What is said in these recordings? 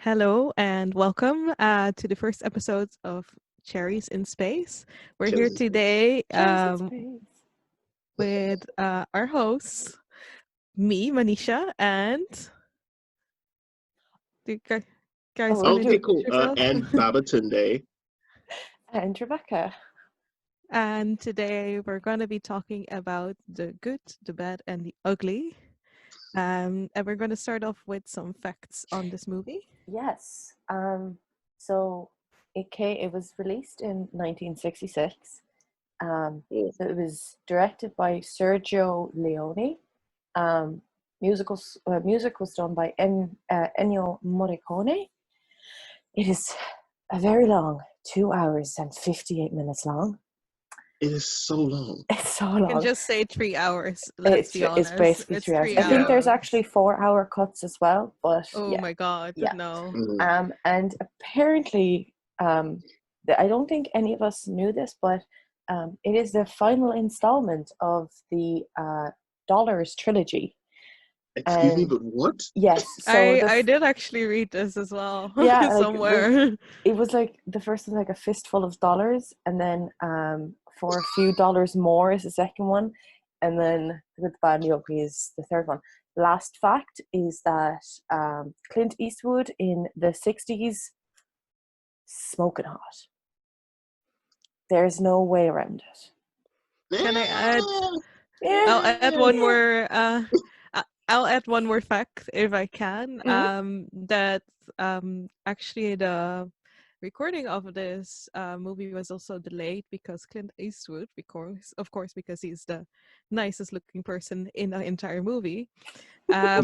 Hello and welcome to the first episode of Cherries in Space. We're here Cherries in Space. today Cherries in space. with our hosts, me, Manisha, and do you guys Oh, want to Okay, do cool. introduce yourself? And Babatunde. and Rebecca. And today we're going to be talking about the good, the bad, and the ugly. And we're going to start off with some facts on this movie. Yes. So it was released in 1966. Yeah. It was directed by Sergio Leone. Music was done by Ennio Morricone. It is a very long, 2 hours and 58 minutes long. It is so long. It's so You can long. just say 3 hours. Let's be honest. It's basically 3 hours. I think there's actually 4-hour cuts as well, but Oh yeah. my god, Yeah. no. And apparently, I don't think any of us knew this, but it is the final installment of the Dollars trilogy. Excuse me, but what? Yes, so I did actually read this as well. Yeah, like, somewhere. it was like the first was like a fistful of dollars, and then for a few dollars more is the second one, and then the Good, the Bad, and the Ugly is the third one. Last fact is that Clint Eastwood in the 60s, smoking hot. There's no way around it. Can I add? Yeah. I'll add one more. I'll add one more fact if I can. That actually the recording of this movie was also delayed because Clint Eastwood, of course, because he's the nicest looking person in the entire movie, Yeah.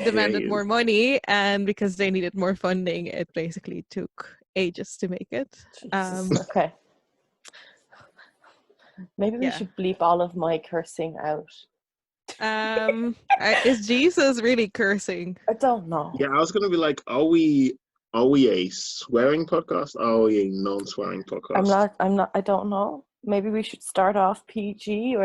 demanded Yeah, more money, and because they needed more funding, it basically took ages to make it. Okay. Maybe we Yeah. should bleep all of my cursing out. Is Jesus really cursing? I don't know. Yeah, I was gonna be like, are we a swearing podcast? Or are we a non-swearing podcast? I'm not. I don't know. Maybe we should start off PG, or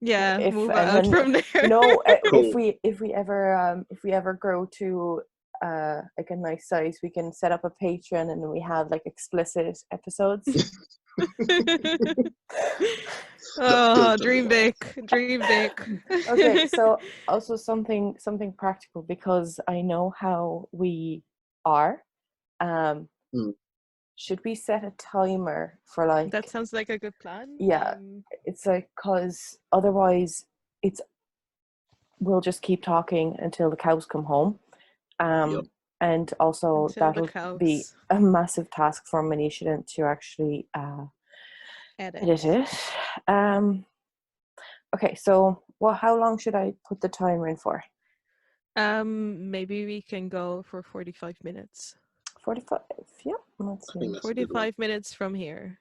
Yeah, move and out then from there. Cool. if we ever grow to like a nice size, we can set up a Patreon and we have like explicit episodes. Oh, dream big. Okay, so also something practical, because I know how we are. Mm. Should we set a timer for like? That sounds like a good plan. Yeah, it's like, because otherwise we'll just keep talking until the cows come home. Yep. And also Until the that'll be cows a massive task for Manisha to actually edit it. Okay, so how long should I put the timer in for? Maybe we can go for 45 minutes. 45. Yeah, let's see. 45 minutes from here.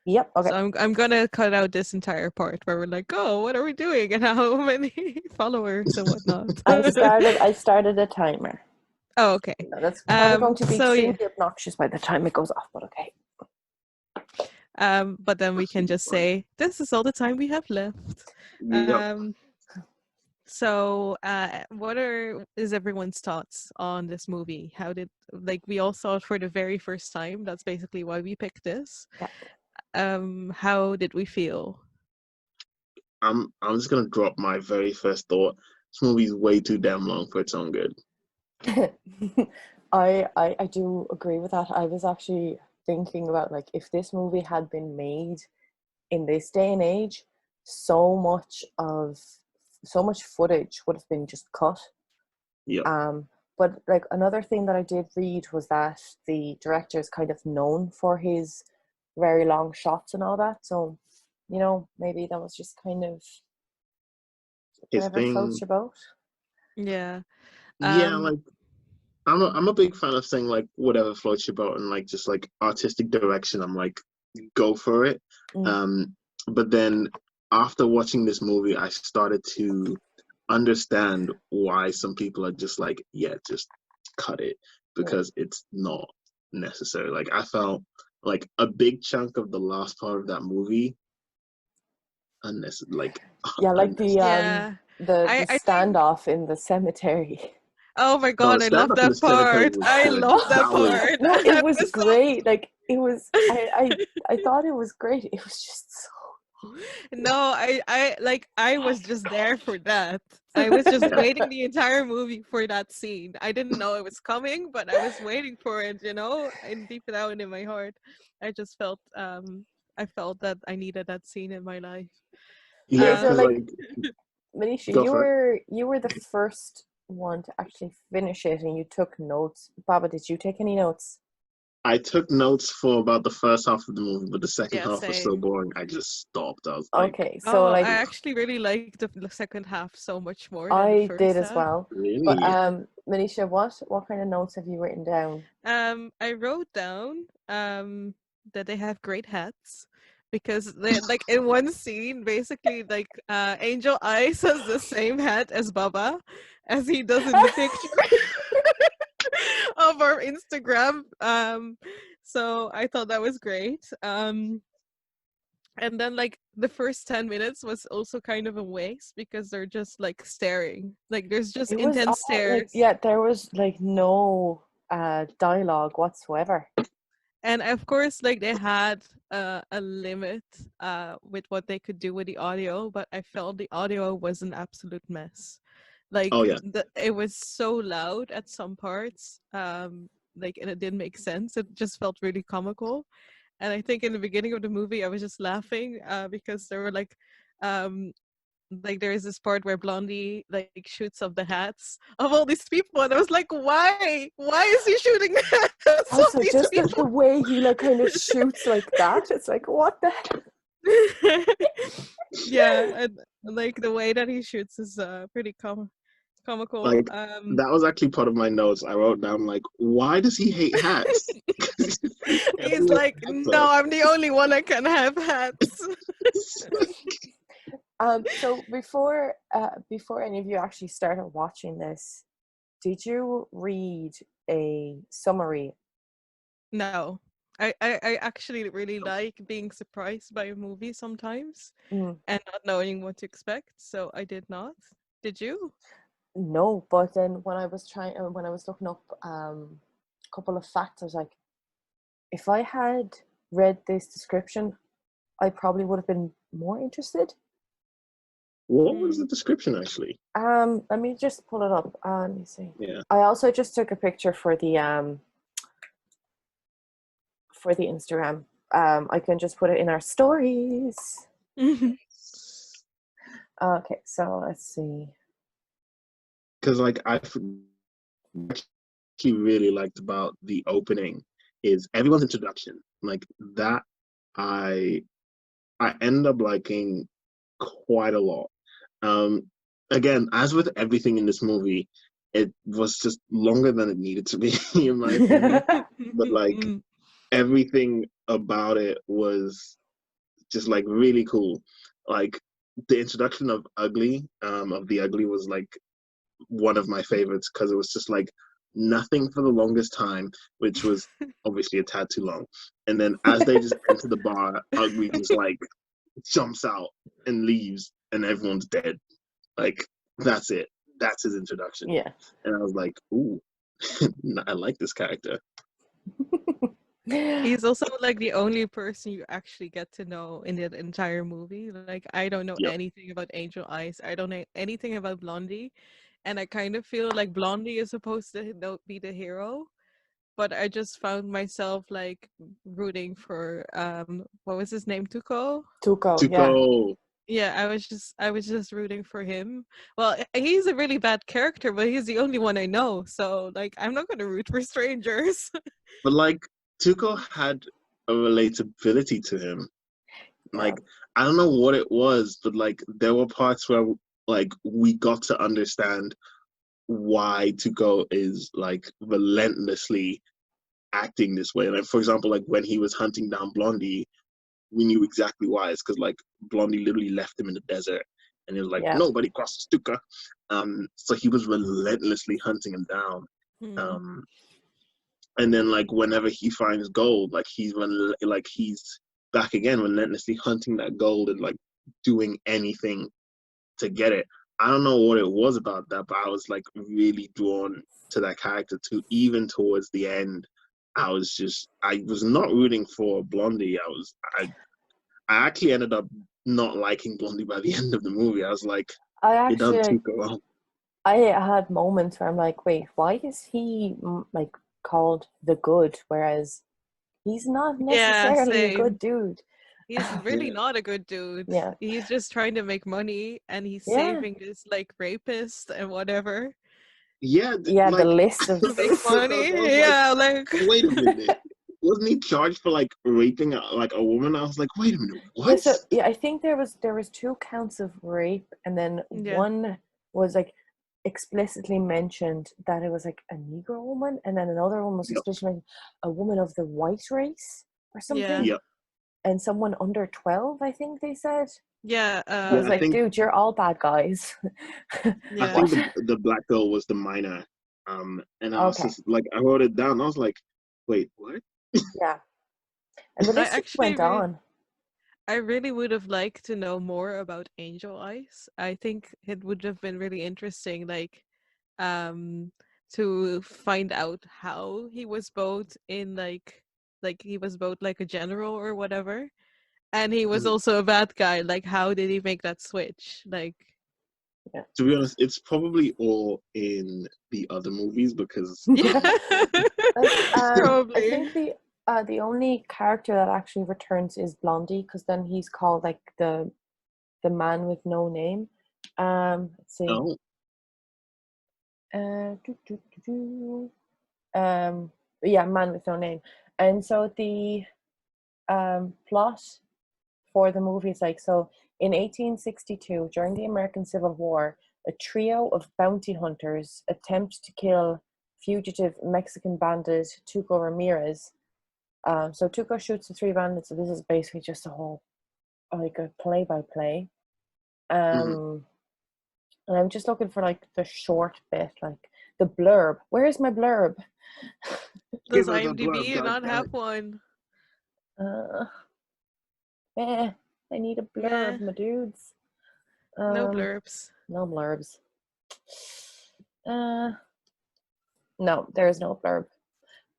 Yep. Okay. So I'm gonna cut out this entire part where we're like, oh, what are we doing and how many followers and whatnot. I started a timer. Oh, okay. No, that's probably going to be extremely yeah. obnoxious by the time it goes off, but okay. But then we can just say, this is all the time we have left. Yep. So what is everyone's thoughts on this movie? We all saw it for the very first time. That's basically why we picked this. Yeah. How did we feel? I'm just gonna drop my very first thought. This movie's way too damn long for its own good. I do agree with that. I was actually thinking about, like, if this movie had been made in this day and age, so much footage would have been just cut. Yeah. But like, another thing that I did read was that the director is kind of known for his very long shots and all that. So, maybe that was just kind of His whatever floats your boat. Yeah. Yeah, like I'm a big fan of saying like whatever floats your boat, and like just like artistic direction, I'm like, go for it. But then after watching this movie, I started to understand why some people are just like, yeah, just cut it, because it's not necessary. Like, I felt like a big chunk of the last part of that movie unnecessary. Like, yeah, like I the standoff in the cemetery. Oh my No, the god, I love stand up in the that cemetery part. was I good. love that That was part. No, it I was was great. Like it was. I thought it was great. It was just No, I was just there for that. I was just yeah. waiting the entire movie for that scene. I didn't know it was coming, but I was waiting for it, and deep down in my heart, I just I felt that I needed that scene in my life. Yeah, so because Um like like Manisha, go for it. you were the first one to actually finish it, and you took notes. Baba, did you take any notes? I took notes for about the first half of the movie, but the second yeah, half was so same. boring. I just stopped. I was like, Okay, so Oh, I like actually really liked the second half so much more than the I did first as half. well. But really? Manisha, what kind of notes have you written down? I wrote down that they have great hats because they like in one scene, basically like Angel Eyes has the same hat as Baba as he does in the picture of our Instagram. So I thought that was great. And then like the first 10 minutes was also kind of a waste because they're just like staring. Like there's just It was intense all like stares. yeah, there was like no dialogue whatsoever. And of course, like they had a limit with what they could do with the audio, but I felt the audio was an absolute mess. Oh Like yeah. it was so loud at some parts, like and it didn't make sense. It just felt really comical. And I think in the beginning of the movie, I was just laughing because there were like there is this part where Blondie like shoots up the hats of all these people, and I was like, why? Why is he shooting the hats of Also, these just the people? way he like kind of shoots like that, it's like what the heck? Yeah, and like the way that he shoots is pretty comical. Like that was actually part of my notes. I wrote down like, why does he hate hats? He's Everyone's like, hats no, I'm the only one that can have hats. So before any of you actually started watching this, did you read a summary? No. I actually really like being surprised by a movie sometimes Mm, and not knowing what to expect, so I did not. Did you? no, but then when I was looking up a couple of facts, I was like, if I had read this description, I probably would have been more interested. What was the Mm. description actually? Let me just pull it up. Let me see. Yeah. I also just took a picture for the Instagram. I can just put it in our stories. Okay, so let's see. Because like I actually really liked about the opening is everyone's introduction. Like that I I end up liking quite a lot. Um Again, as with everything in this movie, it was just longer than it needed to be, in my opinion. But like Mm. everything about it was just like really cool. Like the introduction of the Ugly was like one of my favorites because it was just like nothing for the longest time, which was obviously a tad too long. And then as they just enter the bar, Ugly just like jumps out and leaves, and everyone's dead. Like that's it. That's his introduction. Yeah. And I was like, ooh, I like this character. He's also like the only person you actually get to know in the entire movie. Like I don't know Yep. anything about Angel Eyes. I don't know anything about Blondie, and I kind of feel like Blondie is supposed to be the hero, but I just found myself like rooting for what was his name, Tuco? Tuco, yeah. Tuco. Yeah, I was just rooting for him. Well, he's a really bad character, but he's the only one I know. So like I'm not gonna root for strangers. But like Tuco had a relatability to him. Yeah. Like I don't know what it was, but like there were parts where like we got to understand why Tuco is like relentlessly acting this way. Like for example, like when he was hunting down Blondie, we knew exactly why. It's because like Blondie literally left him in the desert, and he was like, Yeah. nobody crosses Tuca. So he was relentlessly hunting him down. Hmm. Um, and then like whenever he finds gold, like he's back again relentlessly hunting that gold and like doing anything to get it. I don't know what it was about that, but I was like really drawn to that character too. Even towards the end, I was not rooting for Blondie. I actually ended up not liking Blondie by the end of the movie. I was like, I it done actually, took her wrong. I had moments where I'm like, wait, why is he like called the good, whereas he's not Yeah, necessarily a good same. dude. He's really Yeah, not a good dude. Yeah, He's just trying to make money and he's yeah, saving this like rapist and whatever yeah. yeah. The Like list of to make money. I was like, Yeah, like wait a minute. Wasn't he charged for like raping like a woman? I was like, wait a minute, yeah. what? So yeah, I think there was 2 counts of rape, and then yeah. one was like explicitly mentioned that it was like a Negro woman, and then another one was Yep, explicitly mentioned a woman of the white race or Yeah. something, yep, and someone under 12. I think they said. Yeah, I yeah. was like, dude, you're all bad guys. I yeah. think What? the black girl was the minor. And I was Okay, just like, I wrote it down. I was like, wait, what? yeah. And the I list just actually went re- on. I really would have liked to know more about Angel Eyes. I think it would have been really interesting, um, to find out how he was both in like he was both like a general or whatever, and he was Mhm. also a bad guy. Like, how did he make that switch? Like, Yeah. To be honest, it's probably all in the other movies because yeah, Like, I probably. think the only character that actually returns is Blondie, because then he's called like the man with no name. Let's see. oh, Doo, doo, doo, doo. Yeah, man with no name. And so the plot for the movie is like, so in 1862, during the American Civil War, a trio of bounty hunters attempt to kill fugitive Mexican bandit Tuco Ramirez. So Tuco shoots the 3 bandits. So this is basically just a whole like a play-by-play. mhm. Um, and I'm just looking for like the short bit, like the blurb. Where's my blurb? Does Give her the blurb, IMDb God not damn have it. one? Uh, I need a Meh, blurb, my dudes. no Um, blurbs. no blurbs. Uh, no, there is no blurb.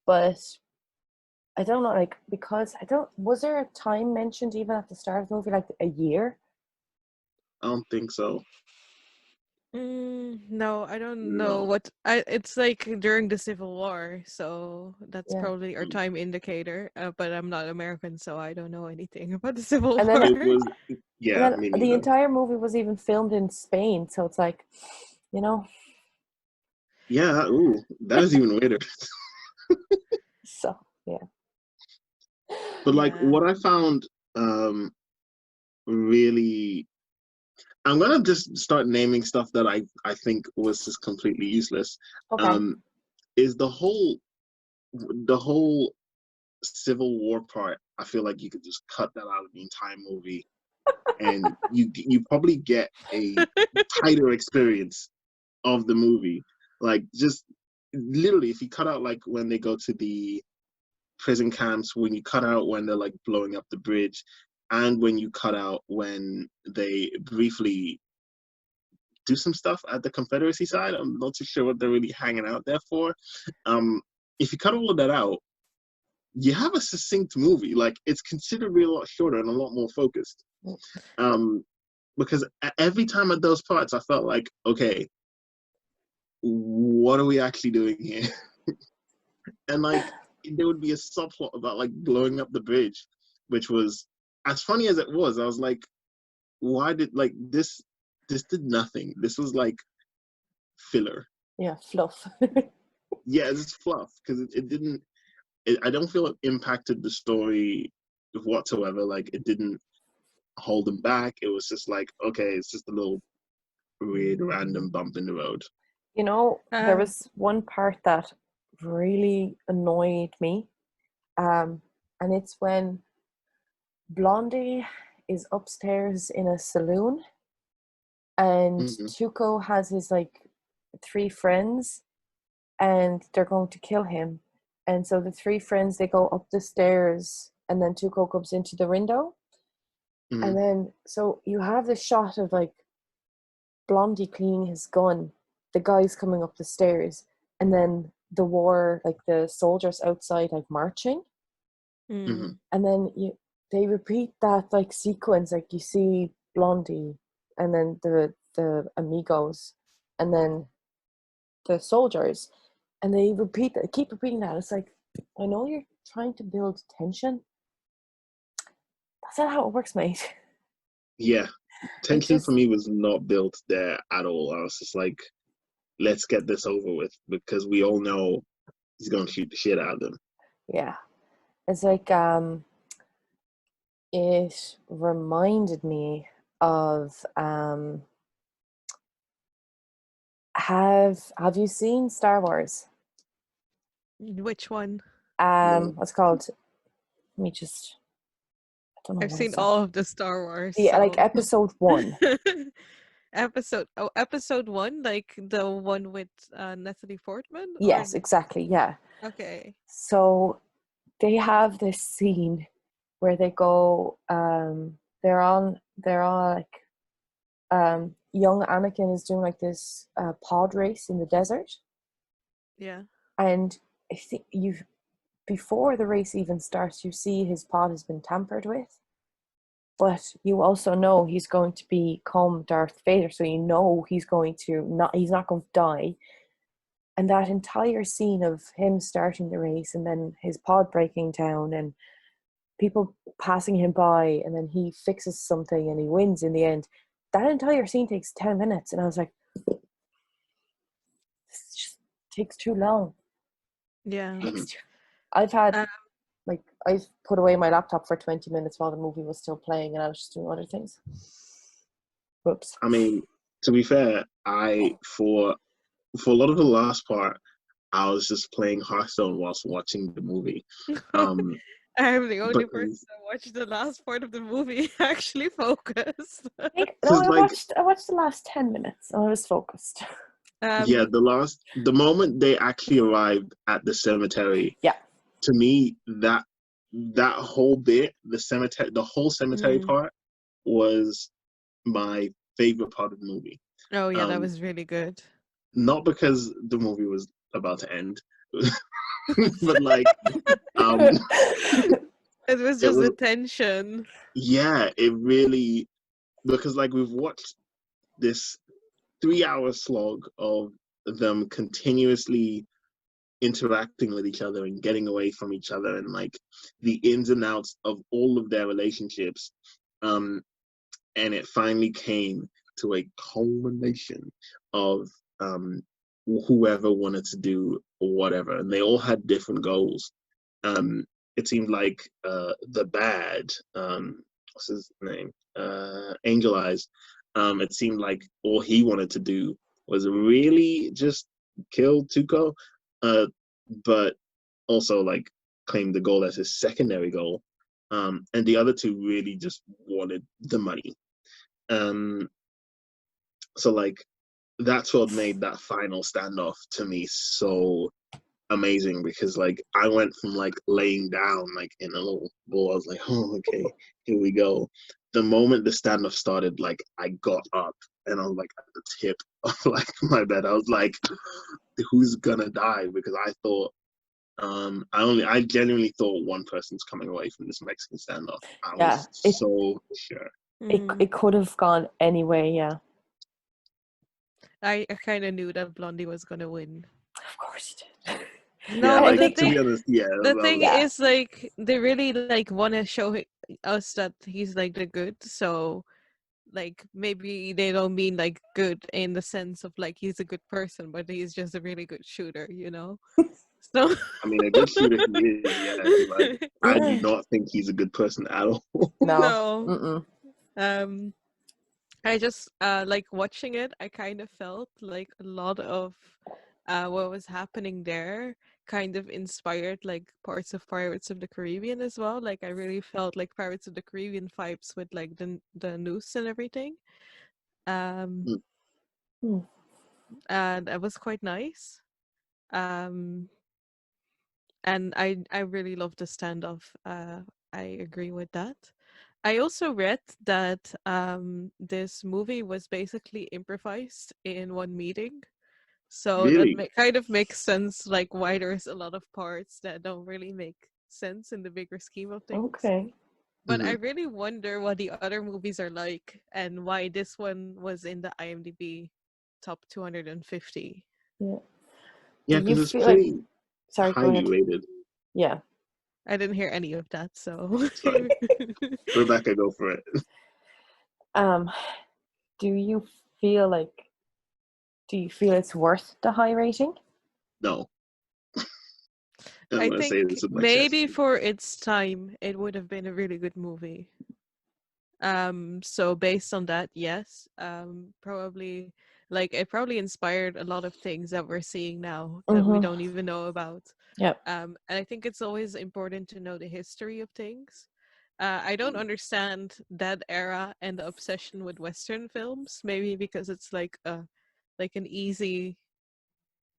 But I don't know, like, because I don't. Was there a time mentioned even at the start of the movie, like a year? I don't think so. No, I don't know No. what I it's like during the Civil War, so that's Yeah. probably our Mm. time indicator. But I'm not American, so I don't know anything about the Civil And then War. It was, and yeah, then me the neither. entire movie was even filmed in Spain, so it's like, you know, Yeah, ooh, that is even weirder. so yeah. But like Yeah. what I found um really I'm gonna just start naming stuff that I think was just completely useless. Okay. Um is the whole Civil War part. I feel like you could just cut that out of the entire movie and you probably get a tighter experience of the movie. Like just literally if you cut out like when they go to the prison camps, when you cut out when they're like blowing up the bridge, and when you cut out when they briefly do some stuff at the Confederacy side. I'm not too sure what they're really hanging out there for. Um, if you cut all of that out, you have a succinct movie. Like it's considerably a lot shorter and a lot more focused. Um, because every time at those parts, I felt like, okay, what are we actually doing here? And like there would be a subplot about like blowing up the bridge, which was as funny as it was. I was like, why did like this did nothing. This was like filler. Yeah, fluff. Yeah, it's fluff because it didn't. I don't feel it impacted the story whatsoever. Like it didn't hold them back. It was just like okay, it's just a little weird random bump in the road. You know, there Um, was one part that really annoyed me. And it's when Blondie is upstairs in a saloon and Mm-hmm. Tuco has his like 3 friends and they're going to kill him. And so the 3 friends, they go up the stairs and then Tuco comes into the window. Mm-hmm. And then so you have this shot of like Blondie cleaning his gun, the guys coming up the stairs, and then the war, like the soldiers outside, like marching, Mm. and then they repeat that like sequence, like you see Blondie, and then the amigos, and then the soldiers, and they keep repeating that. It's like, I know you're trying to build tension. That's not how it works, mate. Yeah, It tension for just, me was not built there at all. I was just like, let's get this over with because we all know he's gonna shoot the shit out of them. yeah. It's like it reminded me of have you seen Star Wars? Which one? No. What's it called? Let me just, I don't know I've what seen it's that. all of the Star Wars, Yeah, like so episode 1. episode one, like the one with Natalie Portman, or Yes, exactly. Yeah. okay, So they have this scene where they go they're on like young Anakin is doing like this pod race in the desert, yeah, and I think you before the race even starts you see his pod has been tampered with, but you also know he's going to become Darth Vader, so you know he's not going to die. And that entire scene of him starting the race and then his pod breaking down and people passing him by, and then he fixes something and he wins in the end. That entire scene takes 10 minutes, and I was like, this just takes too long. yeah. Takes too... I've had, Uh, like, I've put away my laptop for 20 minutes while the movie was still playing, and I was just doing other things. Whoops. I mean, to be fair, I for a lot of the last part, I was just playing Hearthstone whilst watching the movie. Um, I'm the only person because that watched the last part of the movie actually focused. No, because like I watched the last 10 minutes and I was focused. yeah, um, the moment they actually arrived at the cemetery, Yeah. to me that whole bit, the whole cemetery mm. part was my favorite part of the movie. Oh yeah, that Um, was really good. not because the movie was about to end, but like um, It was it just was the tension. yeah, it really because like we've watched this 3 hour slog of them continuously interacting with each other and getting away from each other and like the ins and outs of all of their relationships. Um, and it finally came to a culmination of whoever wanted to do whatever, and they all had different goals. It seemed like the bad, what's his name, Angel Eyes. It seemed like all he wanted to do was really just kill Tuco, but also like claim the goal as his secondary goal. And the other two really just wanted the money. Um, so like that's what made that final standoff to me so amazing because like I went from like laying down like in a little ball. I was like, oh okay, here we go. The moment the standoff started, like I got up and I was like at the tip of like my bed. I was like, who's gonna die? Because I thought I genuinely thought one person's coming away from this Mexican standoff. I Yeah. was so sure. Mm. It could have gone anyway, yeah. I kind of knew that Blondie was gonna win. Of course it did. Yeah, No, And I but like think, to be honest, yeah, the thing yeah, is, like, they really like want to show us that he's like the good. So, like, maybe they don't mean like good in the sense of like he's a good person, but he's just a really good shooter, you know. So, I mean, a good shooter he is, yeah. But I do not think he's a good person at all. no. no. Mm-mm. Um, I just like watching it. I kind of felt like a lot of what was happening there kind of inspired like parts of Pirates of the Caribbean as well. Like I really felt like Pirates of the Caribbean vibes with like the noose and everything. Um, Mm. and it was quite nice. Um, and I really love the standoff. I agree with that. I also read that this movie was basically improvised in one meeting. So that Really? kind of makes sense, like why there's a lot of parts that don't really make sense in the bigger scheme of things. Okay. But I Hmm. really wonder what the other movies are like and why this one was in the IMDb top 250. Yeah. Do Yeah, you because it's feel like? pretty Sorry, go highly ahead. rated. Yeah. I didn't hear any of that, so. Sorry, Rebecca, go for it. Um, do you feel like? Do you feel it's worth the high rating? No, I'm I gonna say think this with my chest. maybe for its time, it would have been a really good movie. So based on that, yes, probably like it probably inspired a lot of things that we're seeing now that we Mm-hmm. don't even know about. Yep. And I think it's always important to know the history of things. I don't Mm. understand that era and the obsession with Western films. Maybe because it's like an easy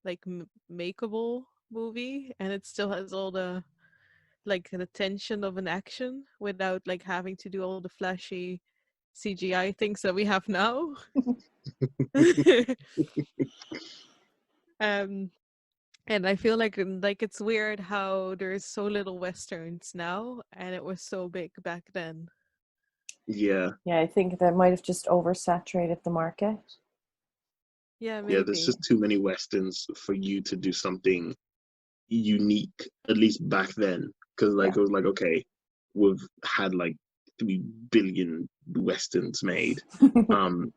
like makeable movie, and it still has all the tension of an action without like having to do all the flashy CGI things that we have now. um and I feel like it's weird how there's so little westerns now and it was so big back then. Yeah, Yeah, I think that might have just oversaturated the market. Yeah, yeah. There's maybe. just too many westerns for you to do something unique, at least back then. Because Yeah. like it was like, okay, we've had like 3 billion westerns made. Um,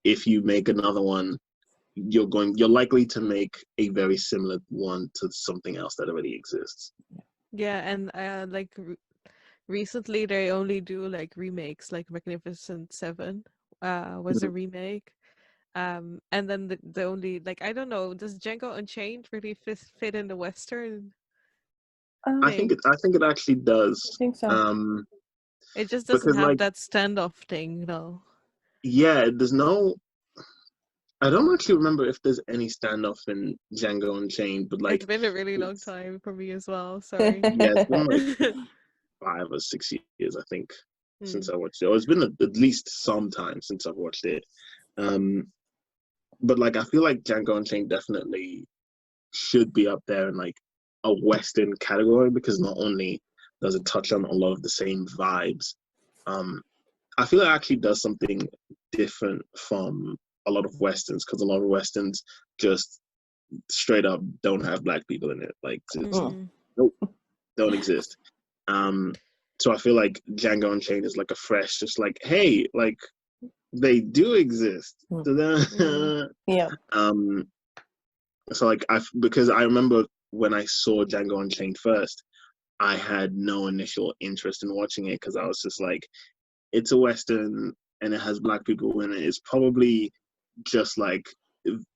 if you make another one, you're likely to make a very similar one to something else that already exists. Yeah, and recently they only do like remakes, like Magnificent Seven was a Mhm. remake. And then the only like I don't know, does Django Unchained really fit in the Western thing? I think it actually I does. think so. Um, It just doesn't because have like that standoff thing though. yeah, there's no. I don't actually remember if there's any standoff in Django Unchained, but It's like been a really long it's time for me as well. Sorry. yeah, it's been like 5 or 6 years, I think, since Mm. I watched it. Or it's been at least some time since I've watched it. Um, but like I feel like Django Unchained definitely should be up there in like a Western category because not only does it touch on a lot of the same vibes, um, I feel it actually does something different from a lot of Westerns because a lot of Westerns just straight up don't have black people in it. Like, it's, Mm. Mm. nope, don't exist. Um, so I feel like Django Unchained is like a fresh, just like, hey, like they do exist. Mm. Mm. Yeah. um, so like because I remember when I saw Django Unchained first, I had no initial interest in watching it because I was just like, it's a Western and it has black people in it. It's probably just like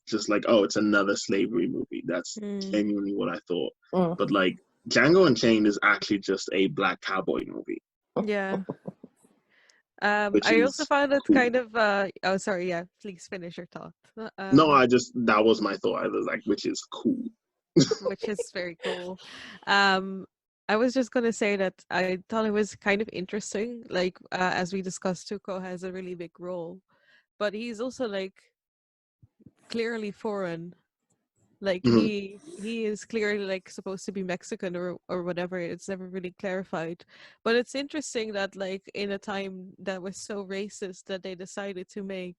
just like, oh, it's another slavery movie. That's Mm. genuinely what I thought. Mm. But like Django Unchained is actually just a black cowboy movie, Yeah. which I also is found it cool. kind of oh sorry, yeah, please finish your thought. No, I just that was my thought. I was like, which is cool. Which is very cool. Um, I was just gonna say that I thought it was kind of interesting. Like as we discussed, Tuco has a really big role, but he's also like clearly foreign. Like Mhm. he is clearly like supposed to be Mexican or whatever. It's never really clarified. But it's interesting that like in a time that was so racist that they decided to make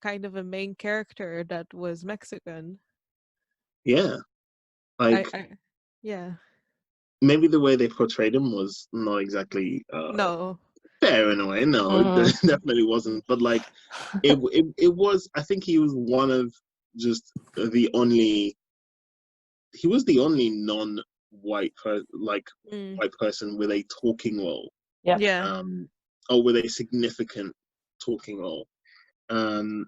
kind of a main character that was Mexican. Yeah, I, like I yeah. maybe the way they portrayed him was not exactly No. fair in a way. No, it Mm. definitely wasn't. But like it was. I think he was one of just the only. He was the only non-white like Mm. white person with a talking role, Yep. Yeah. or with a significant talking role, um,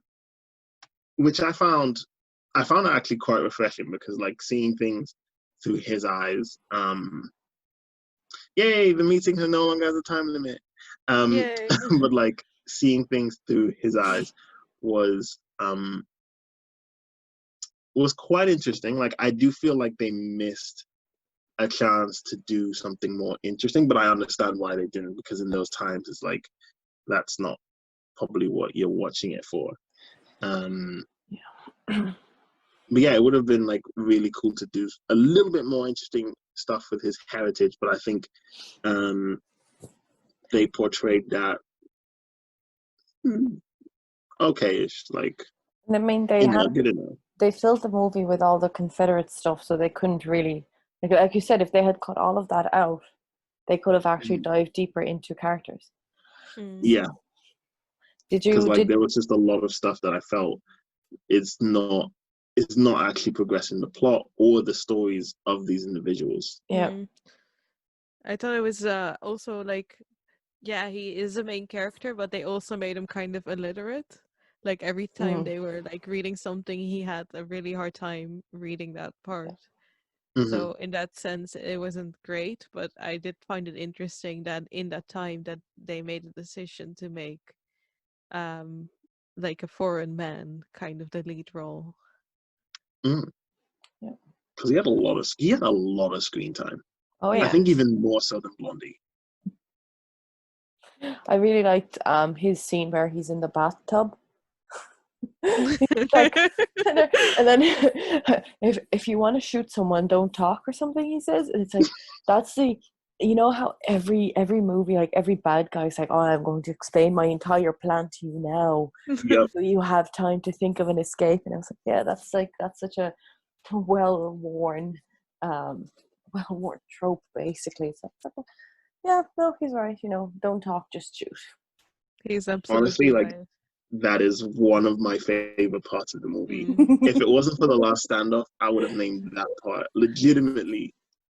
which I found it actually quite refreshing because like seeing things through his eyes. Yay, the meeting no longer has a time limit. Um, Yay. but like seeing things through his eyes was was quite interesting. Like I do feel like they missed a chance to do something more interesting. But I understand why they didn't, because in those times it's like that's not probably what you're watching it for. But yeah, it would have been like really cool to do a little bit more interesting stuff with his heritage. But I think they portrayed that okay-ish, like, And I mean, good enough. they filled the movie with all the Confederate stuff, so they couldn't really, like you said, if they had cut all of that out, they could have actually dived deeper into characters. Yeah, Did because you? like there was just a lot of stuff that I felt it's not actually progressing the plot or the stories of these individuals. Yeah. I thought it was also like, yeah, he is a main character, but they also made him kind of illiterate. Like every time they were like reading something, he had a really hard time reading that part. So in that sense, it wasn't great, but I did find it interesting that in that time that they made a decision to make like a foreign man kind of the lead role. Yeah. Because he had a lot of screen time. Oh yeah. I think even more so than Blondie. I really liked his scene where he's in the bathtub. Like, and then if you want to shoot someone, don't talk or something, he says. And it's like that's the, you know how every movie, like every bad guy's like, oh, I'm going to explain my entire plan to you now, Yep. so you have time to think of an escape. And I was like, yeah, that's such a well-worn trope, basically. So yeah, no, he's right. You know, don't talk, just shoot. He's absolutely honestly like right. that is one of my favorite parts of the movie. If it wasn't for the last standoff, I would have named that part legitimately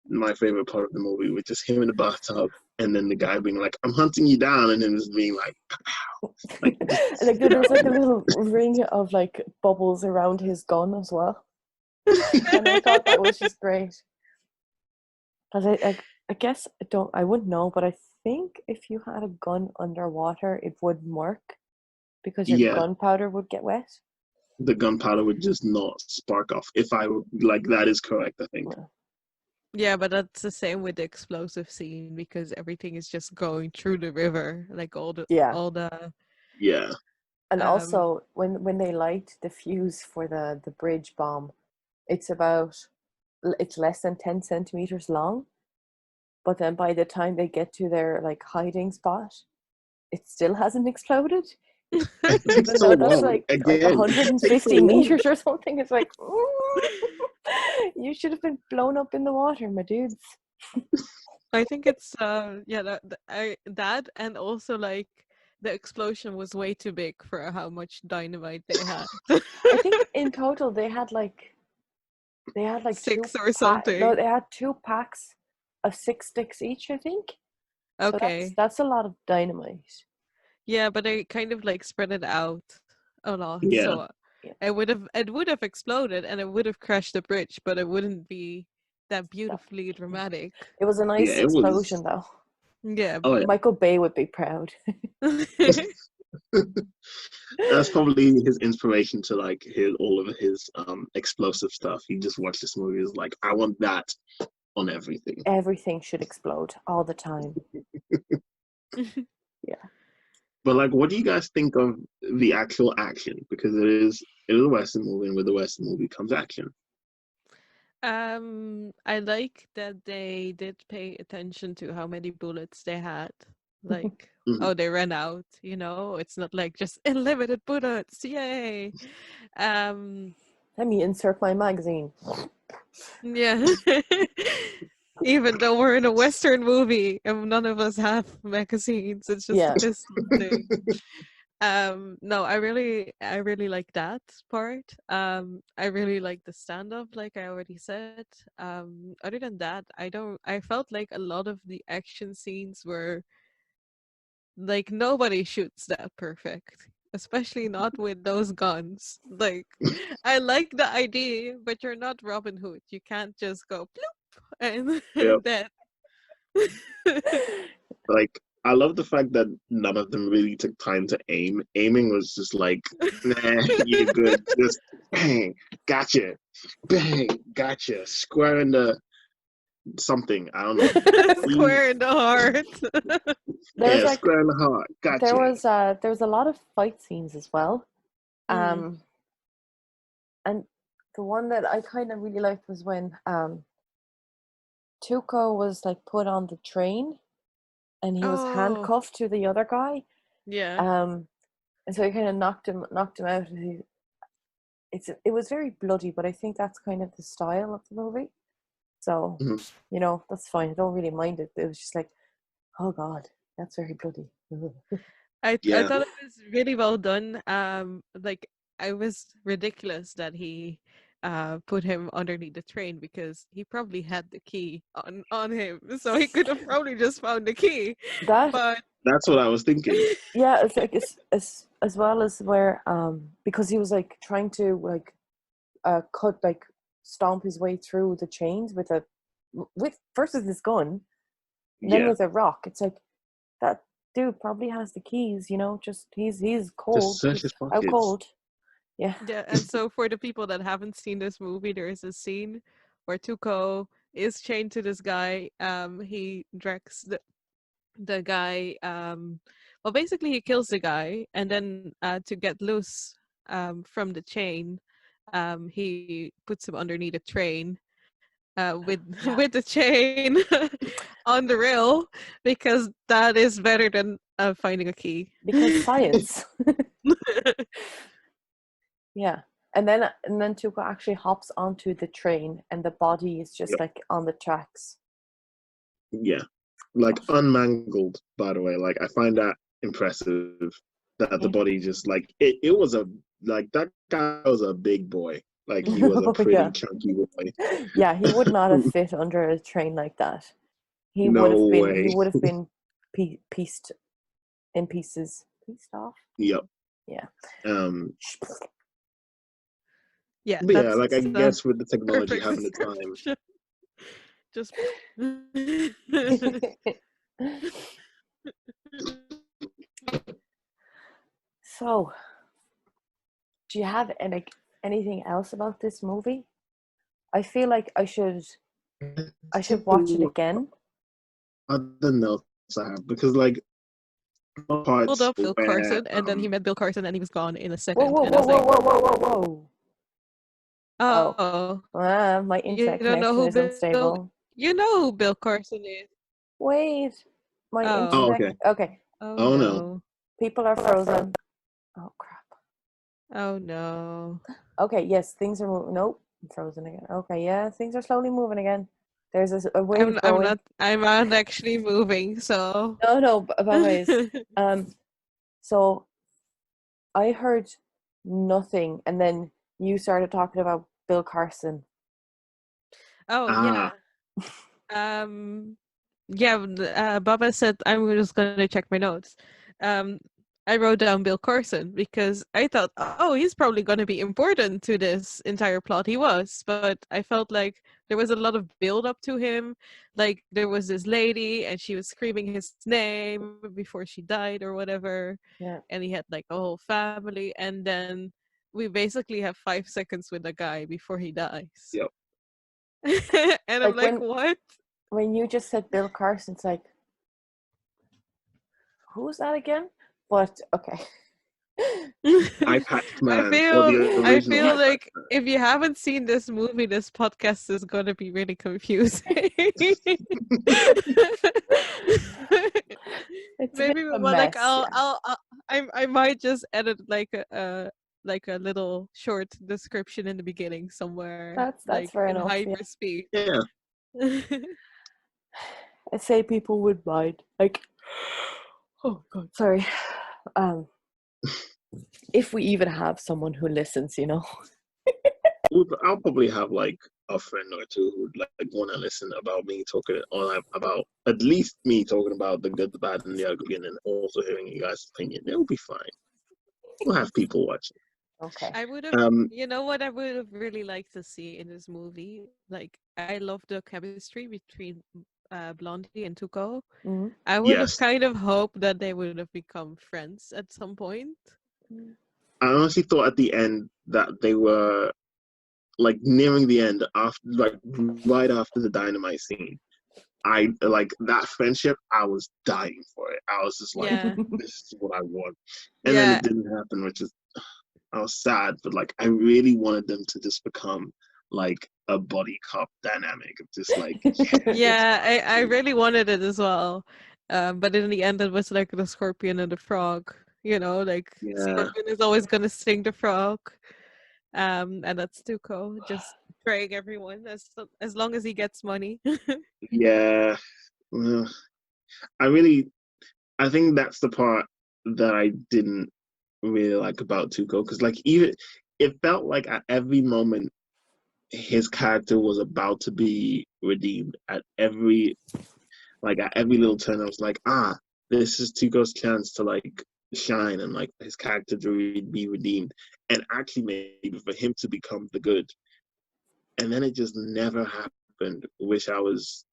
my favorite part of the movie, with just him in the bathtub and then the guy being like, I'm hunting you down, and him just being like, pow. Like, like there's like a little ring of like bubbles around his gun as well. And I thought that was just great. Because I guess I wouldn't know, but I think if you had a gun underwater, it wouldn't work because your gunpowder would get wet. The gunpowder would just not spark off. If I would, like, that is correct, I think. Yeah, but that's the same with the explosive scene because everything is just going through the river, like all the yeah. And also when they light the fuse for the bridge bomb, it's less than 10 centimeters long, but then by the time they get to their like hiding spot, it still hasn't exploded. Even though that's like 150 meters or something. It's like, you should have been blown up in the water, my dudes. I think it's that and also like the explosion was way too big for how much dynamite they had. I think in total they had like 6 or something. No, they had 2 packs of 6 sticks each, I think. Okay. So that's a lot of dynamite. Yeah, but they kind of like spread it out a lot. Yeah. So it would have exploded and it would have crashed the bridge, but it wouldn't be that beautifully dramatic. It was a nice explosion though. Yeah. Oh, yeah. Michael Bay would be proud. That's probably his inspiration to like all of his explosive stuff. He just watched this movie, is like, I want that on everything. Everything should explode all the time. Yeah. But like, what do you guys think of the actual action? Because it is a Western movie, and with the Western movie comes action. I like that they did pay attention to how many bullets they had. Like, they ran out, you know? It's not like just unlimited bullets, yay! Let me insert my magazine. Yeah. Even though we're in a Western movie and none of us have magazines, it's just a pistol thing. No, I really like that part. I really like the stand-up, like I already said. Other than that, I felt like a lot of the action scenes were like nobody shoots that perfect, especially not with those guns. Like, I like the idea, but you're not Robin Hood. You can't just go bloop and that. Like, I love the fact that none of them really took time to aim. Aiming was just like, nah, you're good. Just bang, gotcha, bang, gotcha, square in the something. I don't know. Square in the heart. There was Yeah, like square in the heart. Gotcha. there was a lot of fight scenes as well. Mm. And the one that I kind of really liked was when Tuco was like put on the train and he was Oh, handcuffed to the other guy. yeah. And so he kind of knocked him out. It was very bloody, but I think that's kind of the style of the movie. So, Mhm. that's fine. I don't really mind it. It was just like, oh God, that's very bloody. I Yeah. thought it was really well done. Like I was ridiculous that he put him underneath the train because he probably had the key on him, so he could have probably just found the key. That But That's what I was thinking. Yeah, it's like as well as where because he was like trying to like cut like stomp his way through the chains with first with his gun, and then Yeah. with a rock. It's like that dude probably has the keys, just he's Just cold. search He's his out pockets. cold. Yeah. yeah, and so for the people that haven't seen this movie, there is a scene where Tuco is chained to this guy. He drags the guy. Well, basically, he kills the guy, and then to get loose from the chain, he puts him underneath a train with Yeah. with the chain on the rail because that is better than finding a key. Because science. Yeah. And then Tuco actually hops onto the train and the body is just Yep. like on the tracks. Yeah. Like unmangled, by the way. Like I find that impressive that the body just like it was a like that guy was a big boy. Like he was a Oh pretty yeah. chunky boy. Yeah, he would not have fit under a train like that. He would No have been he way. would have been pieced in pieces. Pieced off? Yep. Yeah. Um Yeah, but yeah, that's like I the guess with the technology perfect having the time. description. Just So, do you have anything else about this movie? I feel like I should watch it again. Other notes I have because like pulled parts up Bill where Carson, and then he met Bill Carson, and he was gone in a Whoa, second. whoa, And I whoa, was whoa, like, whoa, whoa, whoa, whoa. Oh, "Oh, my you internet don't know connection who is unstable. You know who Bill Carson is? Wait, my oh Oh, internet. okay. Okay, oh Oh no. no, people are frozen. Oh crap. oh no." Okay, yes, things are moving. Nope, I'm frozen again. Okay, yeah, things are slowly moving again. There's a wave I'm going. not. I'm not actually moving. So. No, no, but ways. So I heard nothing, and then you started talking about Bill Carson. Oh Ah, yeah. Yeah. Baba said I'm just gonna check my notes. Um, I wrote down Bill Carson because I thought, oh, he's probably gonna be important to this entire plot. He was, but I felt like there was a lot of build up to him. Like there was this lady, and she was screaming his name before she died or whatever, Yeah. and he had like a whole family, and then we basically have 5 seconds with the guy before he dies. yep. And I'm Like like, what? when you just said Bill Carson, it's like, who's that again? But okay. Eye patch I man or feel the I original feel eye patch like man. if you haven't seen this movie, this podcast is gonna be really confusing. It's a bit Maybe, of a well, like mess, yeah. I might just edit like a little short description in the beginning somewhere, That's like fair in enough, yeah. hyper speed. Yeah. I say people would mind. Like, oh god, sorry. Um, if we even have someone who listens. I'll probably have like a friend or two who'd like want to listen about me talking or like, about at least me talking about the good, the bad, and the ugly, and then also hearing you guys' opinion. It'll be fine. We'll have people watching. Okay. I would have, Um, you know what I would have really liked to see in this movie? Like, I love the chemistry between Blondie and Tuco. Mm-hmm. I would have yes, kind of hoped that they would have become friends at some point. I honestly thought at the end that they were like nearing the end, after like right after the dynamite scene, I like that friendship. I was dying for it. I was just like, Yeah. this is what I want. And then Yeah. it didn't happen, which is I was sad, but like I really wanted them to just become like a buddy cop dynamic of just like, yeah, it's Yeah, fine. I really wanted it as well. But in the end it was like the scorpion and the frog. You know, like Yeah, scorpion is always gonna sting the frog. And that's Tuco, just praying everyone as long as he gets money. yeah. Well, I think that's the part that I didn't really like about Tuco, because like even it felt like at every moment his character was about to be redeemed. At every little turn, I was like, this is Tuco's chance to like shine and like his character to be redeemed, and actually maybe for him to become the good. And then it just never happened, which I was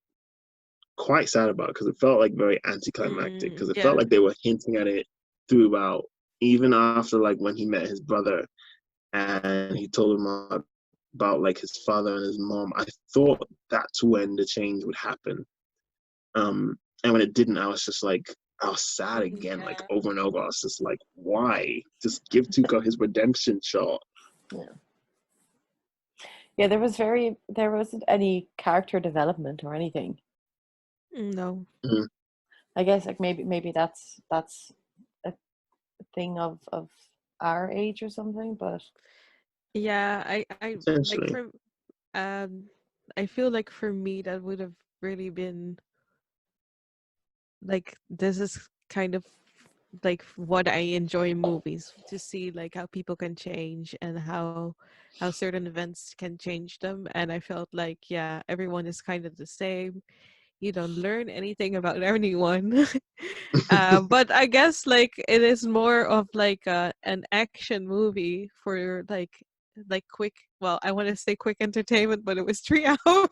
quite sad about, because it felt like very anticlimactic, because it felt Yeah. like they were hinting at it throughout, even after like when he met his brother and he told him about like his father and his mom. I thought that's when the change would happen. And when it didn't, I was sad again, like Yeah. over and over. I was just like, why? Just give Tuco his redemption shot. Yeah. Yeah, there wasn't any character development or anything. No. Mhm. I guess like maybe that's a thing of our age or something, but Yeah, I like Essentially. for um I feel like for me that would have really been like this is kind of like what I enjoy in movies, to see like how people can change and how certain events can change them. And I felt like, yeah, everyone is kind of the same. You don't learn anything about anyone. But I guess like it is more of like an action movie for like quick, well, I want to say quick entertainment, but it was 3 hours.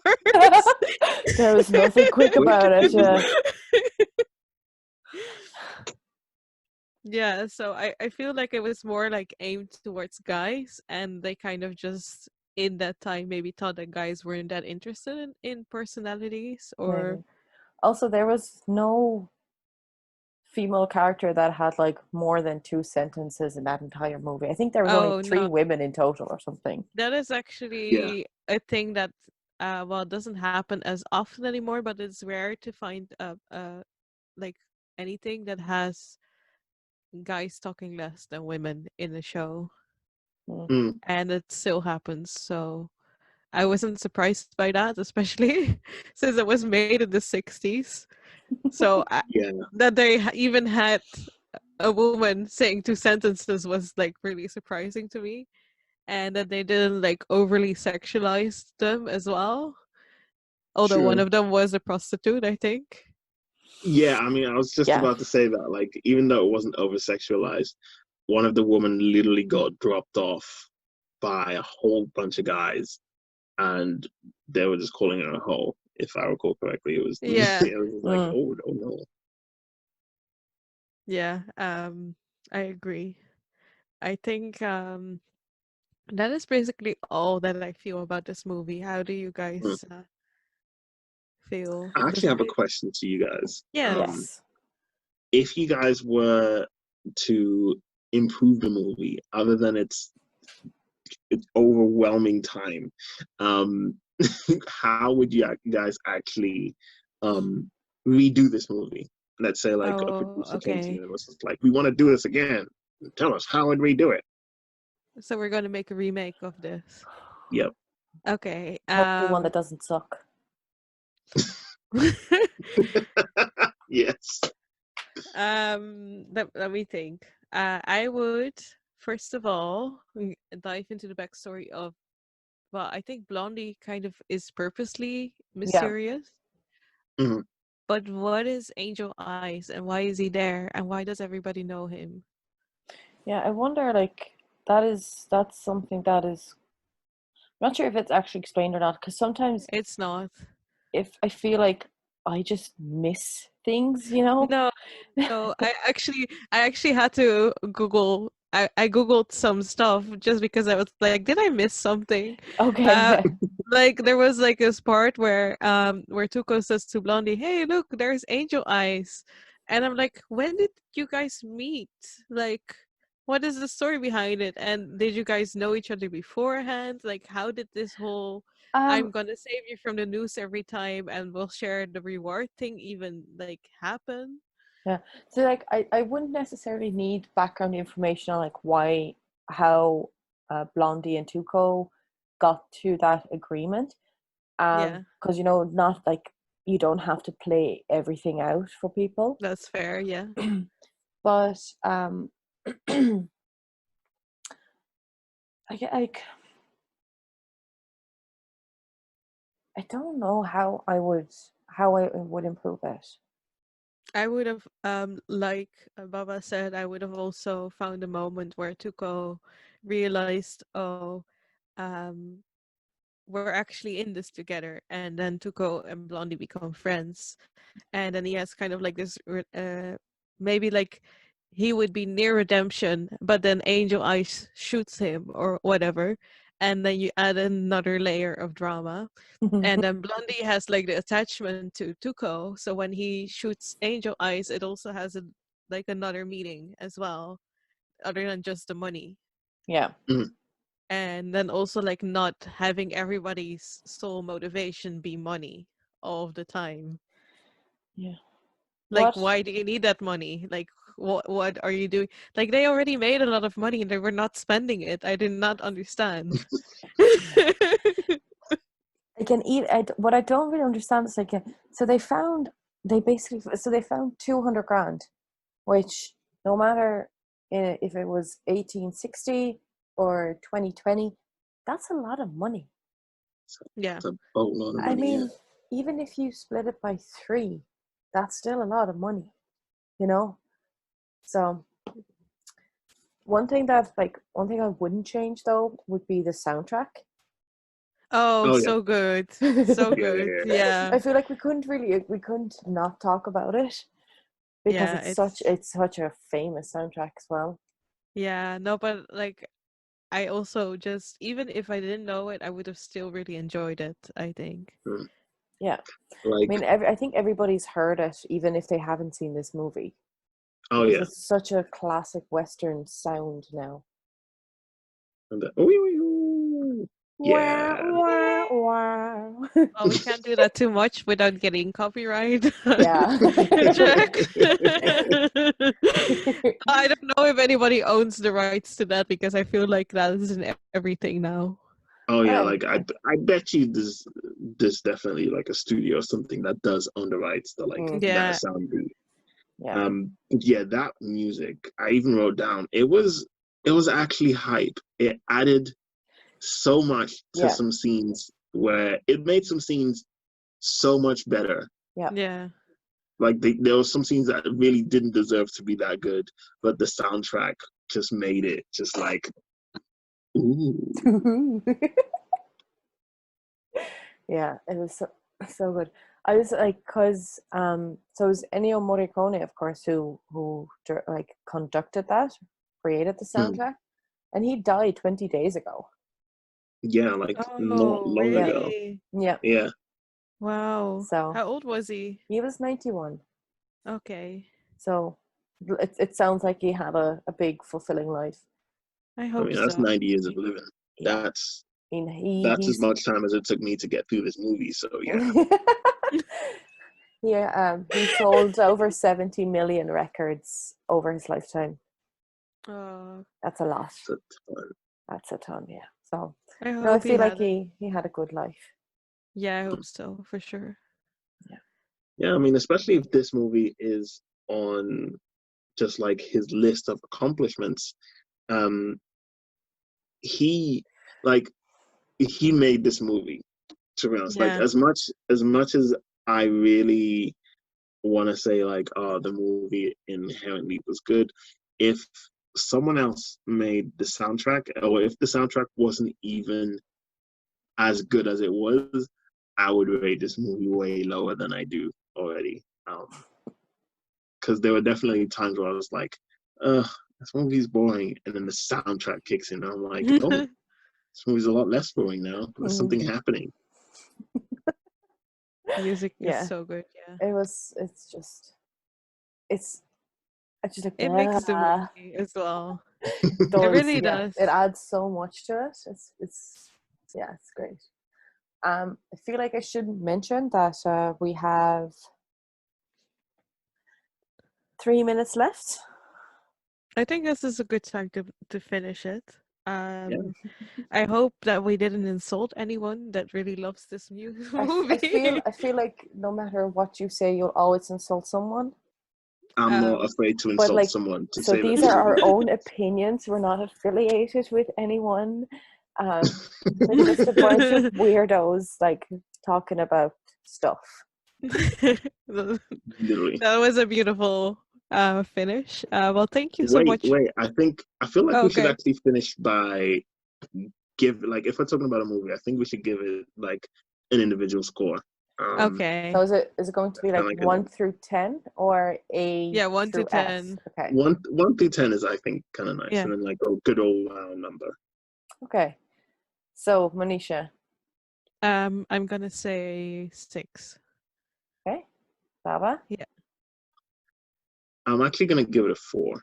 there was nothing quick Quick about it. is Yeah. Yeah, so I feel like it was more like aimed towards guys, and they kind of just in that time maybe thought that guys weren't that interested in personalities or Maybe. Also, there was no female character that had like more than two sentences in that entire movie. I think there was only oh three no, women in total or something. that is Yeah, actually a thing that well, doesn't happen as often anymore, but it's rare to find like anything that has guys talking less than women in the show, Mm. mm, and it still happens. So I wasn't surprised by that, especially since it was made in the 60s. So yeah, that they even had a woman saying two sentences was like really surprising to me. And that they didn't like overly sexualize them as well. Although one true. of them was a prostitute, I think. Yeah, I mean, I was just Yeah. about to say that, like, even though it wasn't over sexualized, one of the women literally got dropped off by a whole bunch of guys, and they were just calling her a hoe. If I recall correctly, it was Yeah, it was like, Mm. oh no. yeah. I agree. I think that is basically all that I feel about this movie. How do you Mm. guys feel? I Because actually have a question to you guys. yes. Yes. If you guys were to improve the movie, other than its overwhelming time, um, how would you guys actually um, redo this movie? Let's say like a Oh, producer came to you okay. and was just like, "We want to do this again. Tell us how would we do it?" So we're gonna make a remake of this. Yep. Okay. Hopefully one that doesn't suck. Yes. Let me think. I would first of all dive into the backstory of, well, I think Blondie kind of is purposely Yeah. mysterious. Mhm. But what is Angel Eyes and why is he there and why does everybody know him? Yeah, I wonder like that's something that is I'm not sure if it's actually explained or not, because sometimes It's not. if I feel like I just miss things, you know? No, no. I actually had to Google I googled some stuff just because I was like, did I miss something? Okay. Like there was like this part where Tuco says to Blondie, "Hey, look, there's Angel Eyes," and I'm like, when did you guys meet? Like, what is the story behind it? And did you guys know each other beforehand? Like, how did this whole um "I'm gonna save you from the noose every time and we'll share the reward" thing even like happen? yeah. So like I wouldn't necessarily need background information on like why how Blondie and Tuco got to that agreement. Yeah, Because not like you don't have to play everything out for people. that's fair. Yeah. But I get like I don't know how I would improve it. I would have, like Baba said, I would have also found a moment where Tuko realized, oh, um, we're actually in this together, and then Tuko and Blondie become friends, and then he has kind of like this, maybe like he would be near redemption, but then Angel Eyes shoots him or whatever, and then you add another layer of drama. And then Blondie has like the attachment to Tuco, so when he shoots Angel Eyes, it also has a like another meaning as well, other than just the money. Yeah. Mhm. And then also like not having everybody's sole motivation be money all of the time. Yeah. Like, What? why do you need that money? Like, what are you doing? Like, they already made a lot of money and they were not spending it. I did not understand. They can eat. What I don't really understand is like, so they found 200 grand, which no matter if it was 1860 or 2020, that's a lot of money. Yeah. It's a boatload of I money. Yeah. mean, even if you split it by three, that's still a lot of money, you know? So one thing I wouldn't change though would be the soundtrack. Oh, Oh yeah. so good. So Yeah. good. Yeah. Yeah. I feel like we couldn't not talk about it because Yeah, it's such a famous soundtrack as well. yeah, no, but like I also just even if I didn't know it, I would have still really enjoyed it, I think. Mm. Yeah, I Like, mean, I think everybody's heard it, even if they haven't seen this movie, oh because yeah. it's such a classic Western sound now. And the, ooh, ooh, ooh. Wow, Yeah. wow, wow. Well, we can't do that too much without getting copyright Yeah. check. I don't know if anybody owns the rights to that because I feel like that is in everything now. Oh yeah, Oh, like I bet you there's definitely like a studio or something that does own the rights to like mm, that Yeah, sound beat. yeah, Yeah, that music I even wrote down. It was actually hype. It added so much to yeah, some scenes where it made some scenes so much better. yeah. yeah. Like there were some scenes that really didn't deserve to be that good, but the soundtrack just made it just like ooh. Yeah, it was so good. I was like, cause so it was Ennio Morricone, of course, who like conducted that, created the Hmm. soundtrack, and he died 20 days ago. Yeah, like not Oh, long Yeah, ago. really? yeah. Yeah. Wow. So How old was he? he was 91. Okay. So it sounds like he had a big fulfilling life. I I hope mean, that's so. 90 years of living. Yeah, That's I mean that's as he's much time as it took me to get through this movie. So yeah, yeah, he sold over 70 million records over his lifetime. Oh, That's a lot. it's a ton. That's a ton, yeah. So I no, I hope he feel like had a. he had a good life. Yeah, I hope so, for sure. Yeah. Yeah, I mean, especially if this movie is on just like his list of accomplishments. Um, he like he made this movie. To be honest, like Yeah. as much as I really want to say like, oh, the movie inherently was good. If someone else made the soundtrack, or if the soundtrack wasn't even as good as it was, I would rate this movie way lower than I do already. Because there were definitely times where I was like, this movie's boring, and then the soundtrack kicks in. And I'm like, oh, this movie's a lot less boring now. There's something happening. Music is Yeah. so good. Yeah, It's just like it makes the movie as well. It really does. It adds so much to it. It's great. I feel like I should mention that we have 3 minutes left. I think this is a good time to finish it. I hope that we didn't insult anyone that really loves this movie. I feel like no matter what you say, you'll always insult someone. I'm not afraid to insult someone to so say these that. are our own opinions. We're not affiliated with anyone. We're just a bunch of weirdos like talking about stuff. Literally. That was a beautiful finish. Well, thank you so much. Wait. I feel like we should actually finish by if we're talking about a movie, I think we should give it like an individual score. Okay. So is it going to be like 1 through 10 or A? Yeah, 1 to 10. Okay. 1 through 10 is I think kind of nice, and then like a good old round number. Okay. So Manisha. I'm gonna say 6. Okay. Baba. Yeah. I'm actually gonna give it a 4.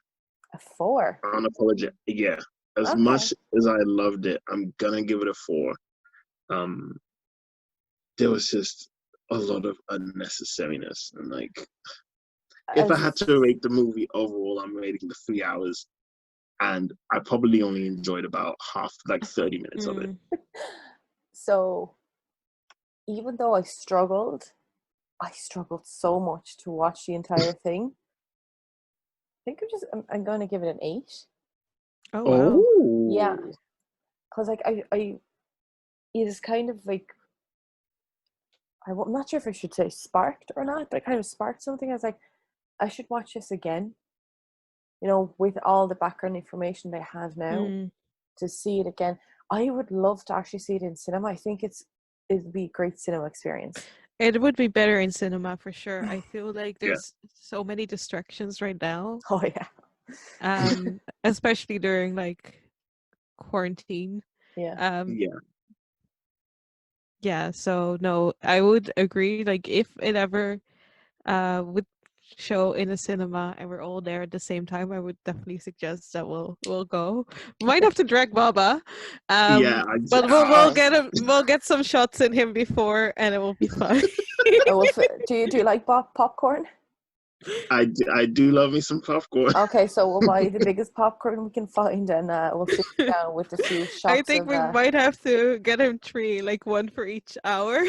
A 4. Unapologetic. Yeah. As much as I loved it, I'm gonna give it a 4. There was just a lot of unnecessariness, and like, if I had to rate the movie overall, I'm rating the 3 hours, and I probably only enjoyed about half, like 30 minutes of it. So, even though I struggled so much to watch the entire thing. I think I'm going to give it an 8. Oh wow! Yeah, because like I it is kind of like I'm not sure if I should say sparked or not, but it kind of sparked something. I was like, I should watch this again. You know, with all the background information they have now, to see it again. I would love to actually see it in cinema. I think it'd be a great cinema experience. It would be better in cinema for sure. I feel like there's so many distractions right now. Oh yeah. Especially during like quarantine. Yeah. Yeah, so no, I would agree. Like if it ever would show in a cinema and we're all there at the same time, I would definitely suggest that we'll go. Might have to drag Baba. But we'll get some shots in him before and it will be fun. Do you like popcorn? I do love me some popcorn. Okay, so we'll buy the biggest popcorn we can find, and we'll sit down with a few shots. I think we might have to get him 3, like 1 for each hour.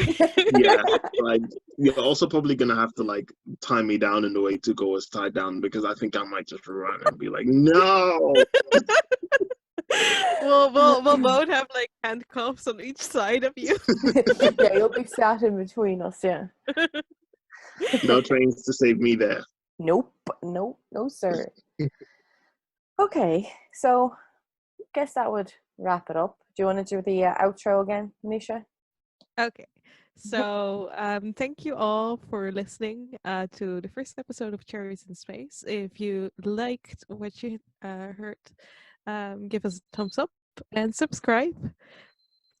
Yeah, like you're also probably gonna have to like tie me down in the way to go is tied down, because I think I might just run and be like, no. We'll both have like handcuffs on each side of you. Yeah, you'll be sat in between us. Yeah. No trains to save me there. Nope. No, sir. Okay, so I guess that would wrap it up. Do you want to do the outro again, Manisha? Okay. So thank you all for listening to the first episode of Cherries in Space. If you liked what you heard, give us a thumbs up and subscribe.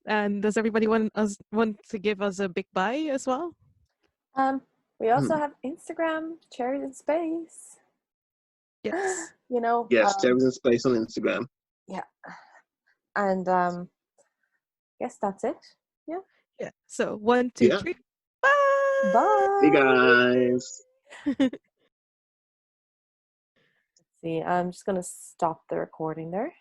And does everybody want to give us a big bye as well? We also have Instagram, Cherries in Space. Yes. You know. Yes, Cherries in Space on Instagram. Yeah. And guess that's it. Yeah. Yeah. So 1, 2, 3. Bye. Bye. Hey guys. Let's see. I'm just gonna stop the recording there.